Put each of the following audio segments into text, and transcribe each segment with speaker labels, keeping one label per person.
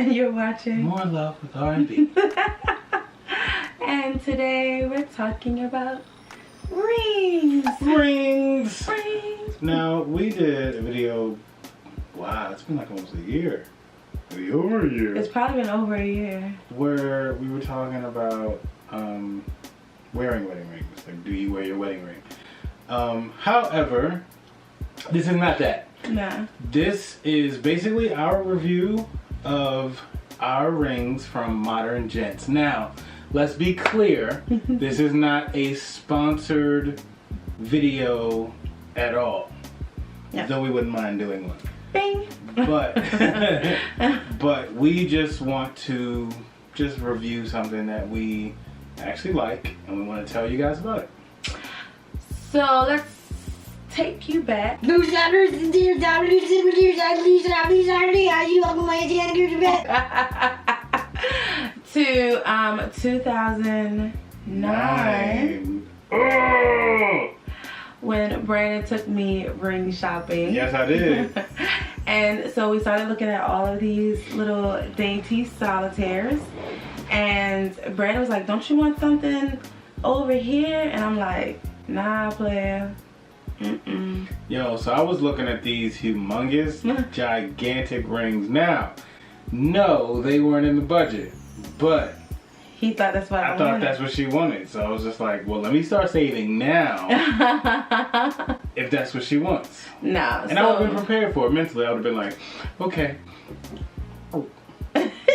Speaker 1: And you're watching
Speaker 2: More Love with R&B.
Speaker 1: And today we're talking about rings.
Speaker 2: Rings!
Speaker 1: Rings.
Speaker 2: Now, we did a video, wow, it's been like almost a year. Maybe over a year.
Speaker 1: It's probably been over a year.
Speaker 2: Where we were talking about wearing wedding rings. Like, do you wear your wedding ring? However, this is not that.
Speaker 1: Nah.
Speaker 2: This is basically our review of our rings from Modern Gents. Now, let's be clear, this is not a sponsored video at all.
Speaker 1: Yeah.
Speaker 2: Though we wouldn't mind doing one.
Speaker 1: Bing.
Speaker 2: But but we just want to just review something that we actually like and we want to tell you guys about it.
Speaker 1: So let's take you back.
Speaker 2: To
Speaker 1: 2009
Speaker 2: Oh!
Speaker 1: when Brandon took me ring shopping.
Speaker 2: Yes, I did.
Speaker 1: And so we started looking at all of these little dainty solitaires, and Brandon was like, don't you want something over here? And I'm like, nah, player. Mm-mm.
Speaker 2: Yo, so I was looking at these humongous, gigantic rings. Now, no, they weren't in the budget, but
Speaker 1: He thought that's what I
Speaker 2: thought
Speaker 1: wanted.
Speaker 2: that's what she wanted. So I was just like, well, let me start saving now if that's what she wants.
Speaker 1: No.
Speaker 2: And I would have been prepared for it mentally. I would have been like, okay.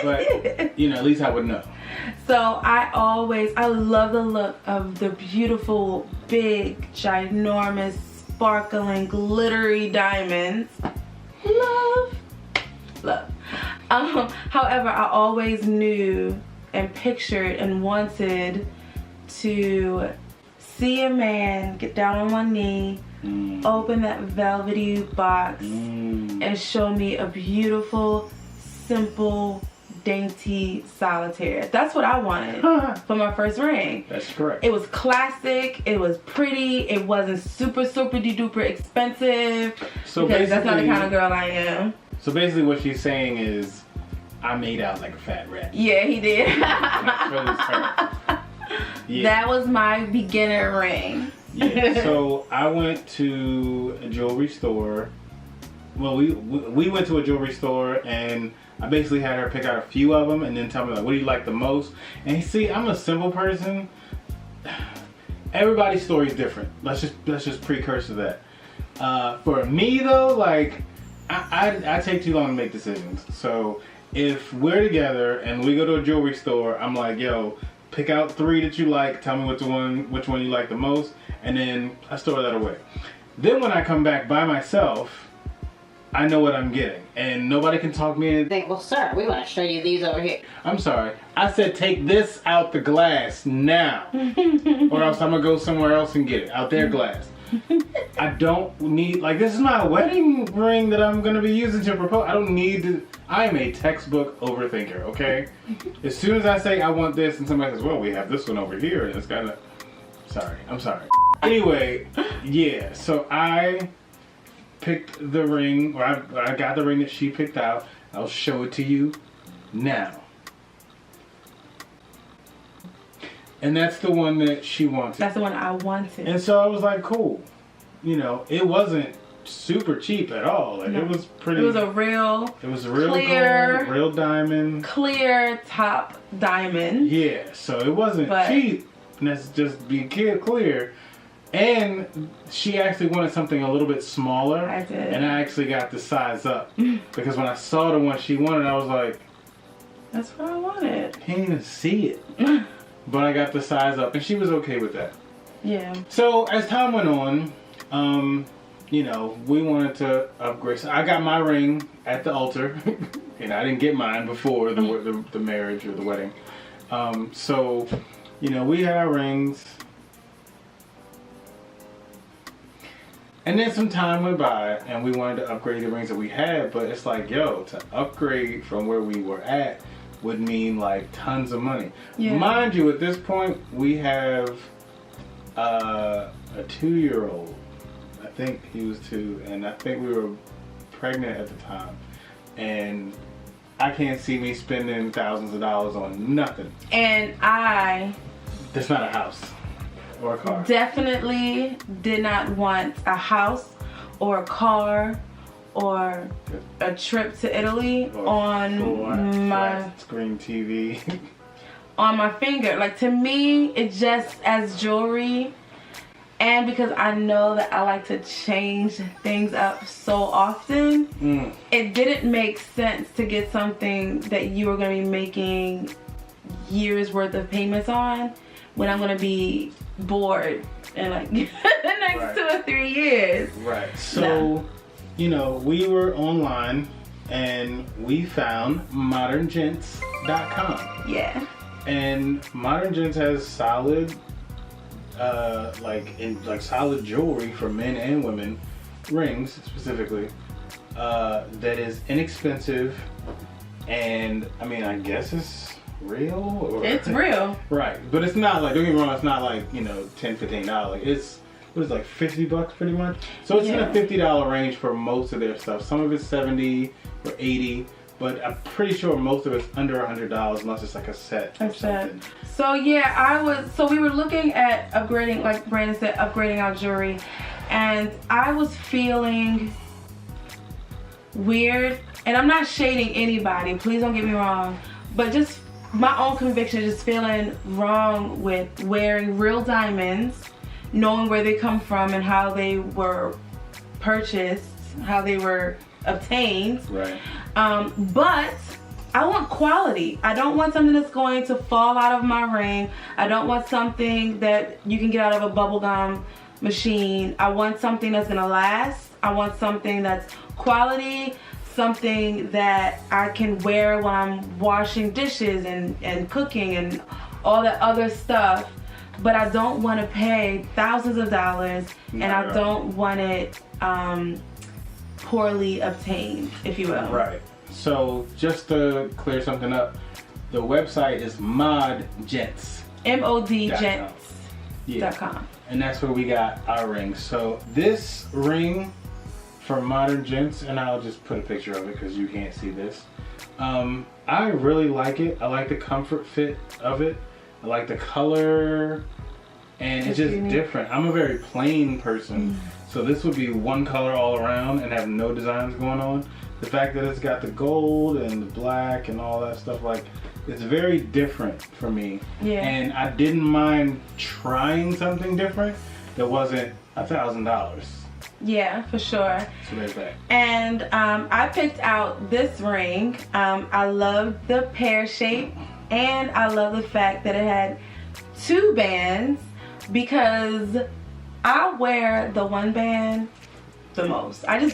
Speaker 2: But, you know, at least I would know.
Speaker 1: So I love the look of the beautiful, big, ginormous, sparkling, glittery diamonds. Love. However, I always knew and pictured and wanted to see a man get down on one knee, open that velvety box, and show me a beautiful, simple, dainty solitaire. That's what I wanted for my first ring.
Speaker 2: That's correct.
Speaker 1: It was classic, it was pretty, it wasn't super duper expensive,
Speaker 2: So
Speaker 1: because that's not the
Speaker 2: basically-
Speaker 1: kind of girl I am.
Speaker 2: So basically what she's saying is, I made out like a fat rat.
Speaker 1: Yeah, he did.
Speaker 2: That's really her. Yeah.
Speaker 1: That was my beginner ring.
Speaker 2: Yeah. So I went to a jewelry store. Well, we went to a jewelry store and I basically had her pick out a few of them and then tell me like, what do you like the most? And see, I'm a simple person. Everybody's story is different. Let's just precursor that. For me though, like I take too long to make decisions. So if we're together and we go to a jewelry store, I'm like, yo, pick out 3 that you like, tell me which one you like the most, and then I store that away. Then when I come back by myself, I know what I'm getting, and nobody can talk me into.
Speaker 3: Well, sir, we want to show you these over here.
Speaker 2: I'm sorry. I said take this out the glass now, or else I'm gonna go somewhere else and get it out their glass. I don't need, like, this is my wedding ring that I'm gonna be using to propose. I don't need to. I am a textbook overthinker, okay? As soon as I say I want this and somebody says, well, we have this one over here, and it's kinda, I'm sorry. Anyway, yeah, so I picked the ring, or I got the ring that she picked out. I'll show it to you now. And that's the one that she wanted.
Speaker 1: That's the one I wanted.
Speaker 2: And so I was like, cool. You know, it wasn't super cheap at all. Like, it was pretty.
Speaker 1: It was a real clear,
Speaker 2: gold, real diamond.
Speaker 1: Clear top diamond.
Speaker 2: Yeah, so it wasn't cheap. Let's just be clear. And she actually wanted something a little bit smaller.
Speaker 1: I did.
Speaker 2: And I actually got the size up. Because when I saw the one she wanted, I was like,
Speaker 1: that's what I wanted.
Speaker 2: Can't even see it. But I got the size up, and she was okay with that.
Speaker 1: Yeah.
Speaker 2: So as time went on, you know, we wanted to upgrade. So I got my ring at the altar, and I didn't get mine before the marriage or the wedding. So, you know, we had our rings. And then some time went by, and we wanted to upgrade the rings that we had, but it's like, yo, to upgrade from where we were at would mean like tons of money.
Speaker 1: Yeah.
Speaker 2: Mind you, at this point, we have a 2-year-old. I think he was 2, and I think we were pregnant at the time. And I can't see me spending thousands of dollars on nothing.
Speaker 1: And I
Speaker 2: That's not a house or a car.
Speaker 1: definitely did not want a house or a car or a trip to Italy
Speaker 2: Or
Speaker 1: on my
Speaker 2: flat screen TV.
Speaker 1: on my finger. Like, to me, it just as jewelry, and because I know that I like to change things up so often, it didn't make sense to get something that you were going to be making years worth of payments on when I'm going to be bored in like the next 2 or 3 years.
Speaker 2: Right. So, you know, we were online and we found moderngents.com.
Speaker 1: Yeah.
Speaker 2: And Modern Gents has solid, solid jewelry for men and women, rings specifically, that is inexpensive, and I mean, I guess it's real. Or,
Speaker 1: It's real.
Speaker 2: Right, but it's not like, don't get me wrong, it's not like, you know, $10, $15. It's, what is it, like $50 pretty much? So it's in a $50 range for most of their stuff. Some of it's $70 or $80. But I'm pretty sure most of it's under $100 unless it's like a set or something.
Speaker 1: So yeah, so we were looking at upgrading, like Brandon said, upgrading our jewelry, and I was feeling weird, and I'm not shading anybody, please don't get me wrong, but just my own conviction, just feeling wrong with wearing real diamonds, knowing where they come from and how they were purchased, how they were obtained.
Speaker 2: Right.
Speaker 1: But I want quality. I don't want something that's going to fall out of my ring. I don't want something that you can get out of a bubblegum machine. I want something that's gonna last. I want something that's quality, something that I can wear when I'm washing dishes and cooking and all that other stuff. But I don't want to pay thousands of dollars, and I don't want it poorly obtained, if you will.
Speaker 2: Right. So just to clear something up, the website is modgents.
Speaker 1: modgents.com.
Speaker 2: And that's where we got our rings. So this ring for Modern Gents, and I'll just put a picture of it because you can't see this. I really like it. I like the comfort fit of it. I like the color, and it's just different. I'm a very plain person. So this would be one color all around and have no designs going on. The fact that it's got the gold and the black and all that stuff, like, it's very different for me.
Speaker 1: Yeah.
Speaker 2: And I didn't mind trying something different that wasn't $1,000.
Speaker 1: Yeah, for sure.
Speaker 2: So there's that.
Speaker 1: And I picked out this ring. I love the pear shape, and I love the fact that it had 2 bands, because I wear the one band the most. I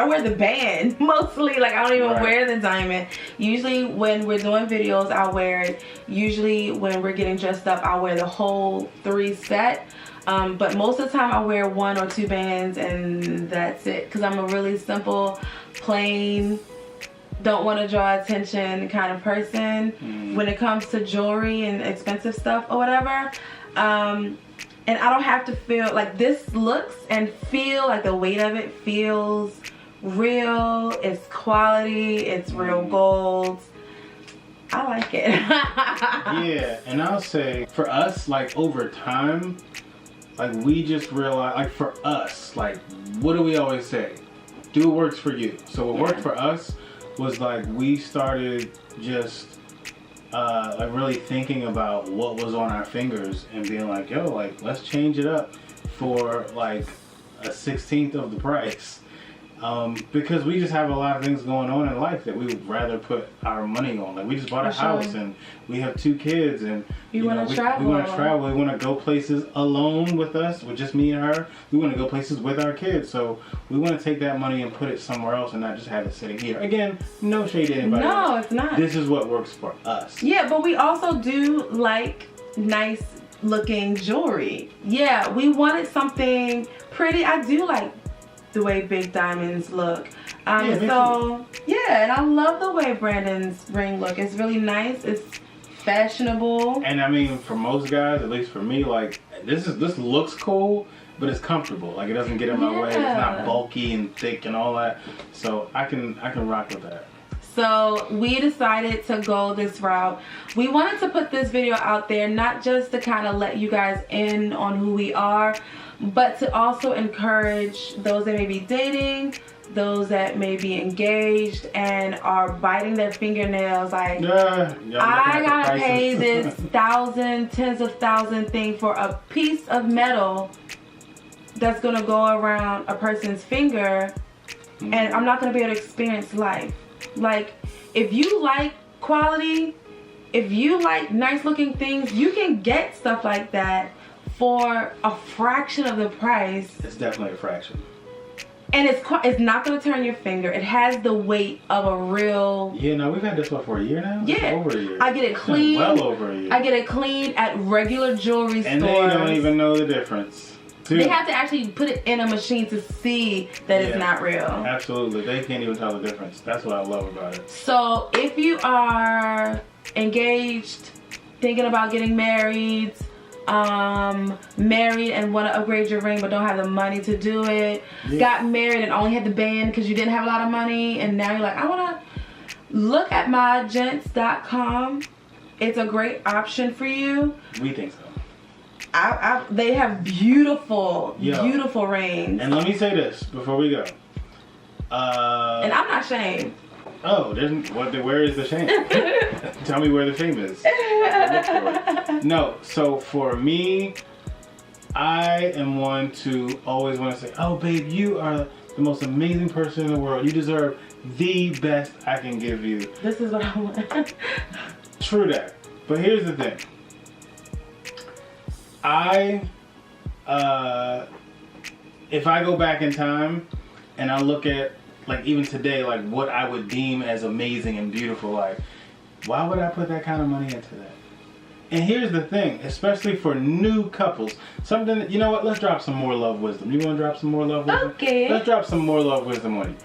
Speaker 1: wear the band mostly. Like, I don't even wear the diamond. Usually when we're doing videos, I'll wear it. Usually when we're getting dressed up, I'll wear the whole 3 set. But most of the time I wear 1 or 2 bands, and that's it. Because I'm a really simple, plain, don't want to draw attention kind of person when it comes to jewelry and expensive stuff or whatever. And I don't have to feel like this looks and feel like the weight of it feels real. It's quality. It's real gold. I like it.
Speaker 2: Yeah, and I'll say for us, like, over time, like, we just realized, like, for us, like, what do we always say? Do what works for you. So what worked for us was, like, we started just like really thinking about what was on our fingers and being like, yo, like, let's change it up for like a 1/16 of the price. Because we just have a lot of things going on in life that we would rather put our money on. Like, we just bought a house and we have 2 kids, and
Speaker 1: we want to travel.
Speaker 2: We want to travel. We want to go places alone with us, with just me and her. We want to go places with our kids. So we want to take that money and put it somewhere else and not just have it sitting here. Again, no shade to anybody.
Speaker 1: No, it's not.
Speaker 2: This is what works for us.
Speaker 1: Yeah, but we also do like nice looking jewelry. Yeah, we wanted something pretty. I do like the way big diamonds look. And I love the way Brandon's ring look. It's really nice. It's fashionable.
Speaker 2: And I mean, for most guys, at least for me, like, this looks cool, but it's comfortable. Like, it doesn't get in my way. It's not bulky and thick and all that. So I can rock with that.
Speaker 1: So we decided to go this route. We wanted to put this video out there not just to kind of let you guys in on who we are, but to also encourage those that may be dating, those that may be engaged and are biting their fingernails like, I gotta pay this tens of thousand thing for a piece of metal that's gonna go around a person's finger, and I'm not gonna be able to experience life. Like, if you like quality, if you like nice looking things, you can get stuff like that for a fraction of the price.
Speaker 2: It's definitely a fraction.
Speaker 1: And it's not going to turn your finger. It has the weight of a real...
Speaker 2: Yeah, no, we've had this one for a year now?
Speaker 1: Yeah.
Speaker 2: It's over a year.
Speaker 1: I get it clean.
Speaker 2: Well over a year.
Speaker 1: I get it clean at regular jewelry stores.
Speaker 2: And they don't even know the difference.
Speaker 1: They have to actually put it in a machine to see that it's not real.
Speaker 2: Absolutely. They can't even tell the difference. That's what I love about it.
Speaker 1: So if you are engaged, thinking about getting married, married and want to upgrade your ring but don't have the money to do it, got married and only had the band because you didn't have a lot of money, and now you're like, I want to look at mygents.com. It's a great option for you.
Speaker 2: We think so.
Speaker 1: They have beautiful rings.
Speaker 2: And let me say this before we go.
Speaker 1: And I'm not ashamed.
Speaker 2: Oh, where is the shame? Tell me where the shame is. Look for it. No, so for me, I am one to always want to say, oh babe, you are the most amazing person in the world. You deserve the best I can give you.
Speaker 1: This is what I want.
Speaker 2: True that. But here's the thing. If I go back in time and I look at, like, even today, like what I would deem as amazing and beautiful, like, why would I put that kind of money into that? And here's the thing, especially for new couples, something that, you know what, let's drop some more love wisdom. You want to drop some more love wisdom?
Speaker 1: Okay.
Speaker 2: Let's drop some more love wisdom on you.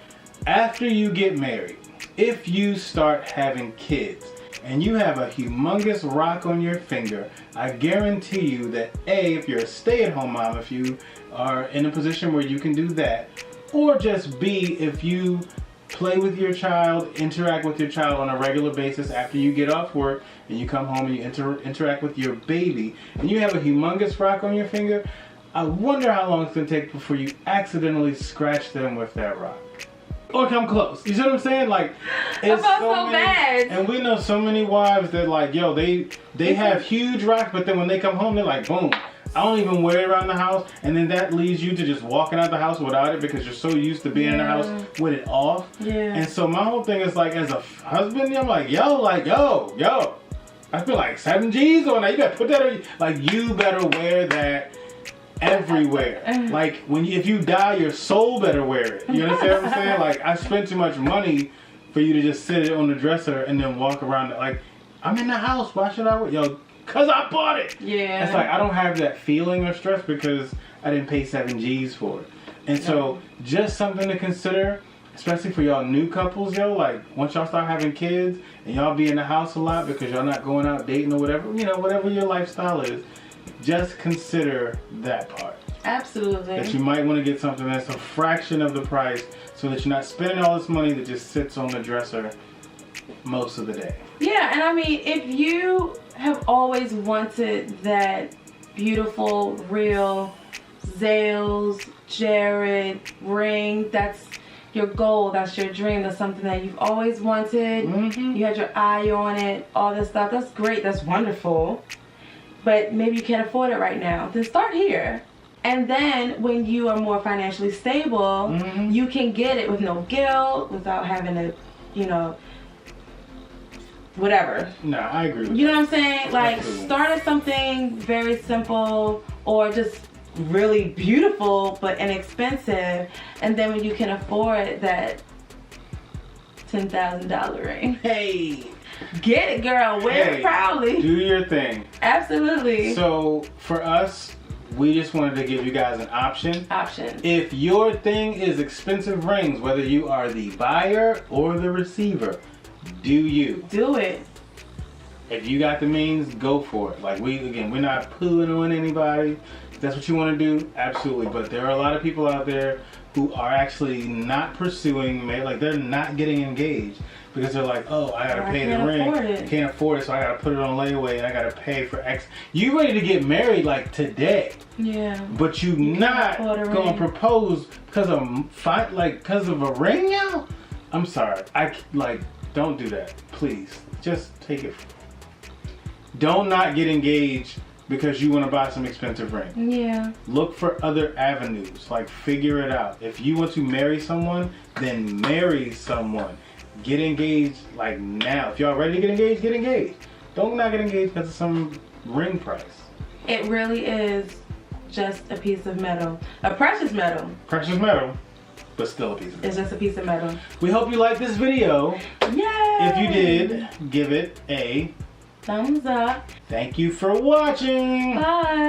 Speaker 2: After you get married, if you start having kids, and you have a humongous rock on your finger, I guarantee you that A, if you're a stay-at-home mom, if you are in a position where you can do that, or just B, if you play with your child, interact with your child on a regular basis after you get off work and you come home and you interact with your baby, and you have a humongous rock on your finger, I wonder how long it's going to take before you accidentally scratch them with that rock. Or come close. You see what I'm saying? Like, it's
Speaker 1: I felt so bad.
Speaker 2: And we know so many wives that, like, yo, they have huge rocks, but then when they come home, they're like, boom, I don't even wear it around the house. And then that leads you to just walking out the house without it because you're so used to being in the house with it off.
Speaker 1: Yeah.
Speaker 2: And so my whole thing is, like, as a husband, I'm like, yo, I feel like 7 G's on that. You better put that on. Like, you better wear that everywhere. Like, if you die, your soul better wear it. You understand what I'm saying? Like, I spent too much money for you to just sit it on the dresser and then walk around it. Like, I'm in the house, why should I wear? Yo, cause I bought it.
Speaker 1: Yeah.
Speaker 2: It's like I don't have that feeling or stress because I didn't pay 7 G's for it. And so just something to consider, especially for y'all new couples, yo. Like, once y'all start having kids and y'all be in the house a lot because y'all not going out dating or whatever, you know, whatever your lifestyle is, just consider that part.
Speaker 1: Absolutely.
Speaker 2: That you might want to get something that's a fraction of the price so that you're not spending all this money that just sits on the dresser most of the day.
Speaker 1: Yeah, and I mean, if you have always wanted that beautiful, real Zales, Jared ring, that's your goal, that's your dream, that's something that you've always wanted, you had your eye on it, all this stuff, that's great, that's wonderful. But maybe you can't afford it right now, then start here. And then when you are more financially stable, you can get it with no guilt, without having to, you know, whatever.
Speaker 2: No, I agree with
Speaker 1: you know what I'm saying? Like, start at something very simple or just really beautiful but inexpensive, and then when you can afford that $10,000 ring, hey, get it, girl. Wear it proudly.
Speaker 2: Do your thing.
Speaker 1: Absolutely.
Speaker 2: So for us, we just wanted to give you guys an option.
Speaker 1: Option.
Speaker 2: If your thing is expensive rings, whether you are the buyer or the receiver, do you.
Speaker 1: Do it.
Speaker 2: If you got the means, go for it. Like, we're not pulling on anybody. If that's what you want to do, absolutely. But there are a lot of people out there who are actually not pursuing, like, they're not getting engaged. because they're like, oh, I gotta
Speaker 1: Or I
Speaker 2: pay the
Speaker 1: can't
Speaker 2: ring.
Speaker 1: afford it.
Speaker 2: I can't afford it, so I gotta put it on layaway and I gotta pay for X. You ready to get married like today,
Speaker 1: Yeah.
Speaker 2: but you not
Speaker 1: afford a
Speaker 2: gonna
Speaker 1: ring.
Speaker 2: propose because of a ring now? I'm sorry. Don't do that, please. Just take it. Don't not get engaged because you want to buy some expensive ring.
Speaker 1: Yeah.
Speaker 2: Look for other avenues. Like, figure it out. If you want to marry someone, then marry someone. Get engaged like now. If y'all ready to get engaged, get engaged. Don't not get engaged because of some ring price.
Speaker 1: It really is just a piece of metal. A precious metal.
Speaker 2: Precious metal, but still a piece of metal.
Speaker 1: It's just a piece of metal.
Speaker 2: We hope you liked this video.
Speaker 1: Yay!
Speaker 2: If you did, give it a
Speaker 1: thumbs up.
Speaker 2: thank you for watching.
Speaker 1: Bye.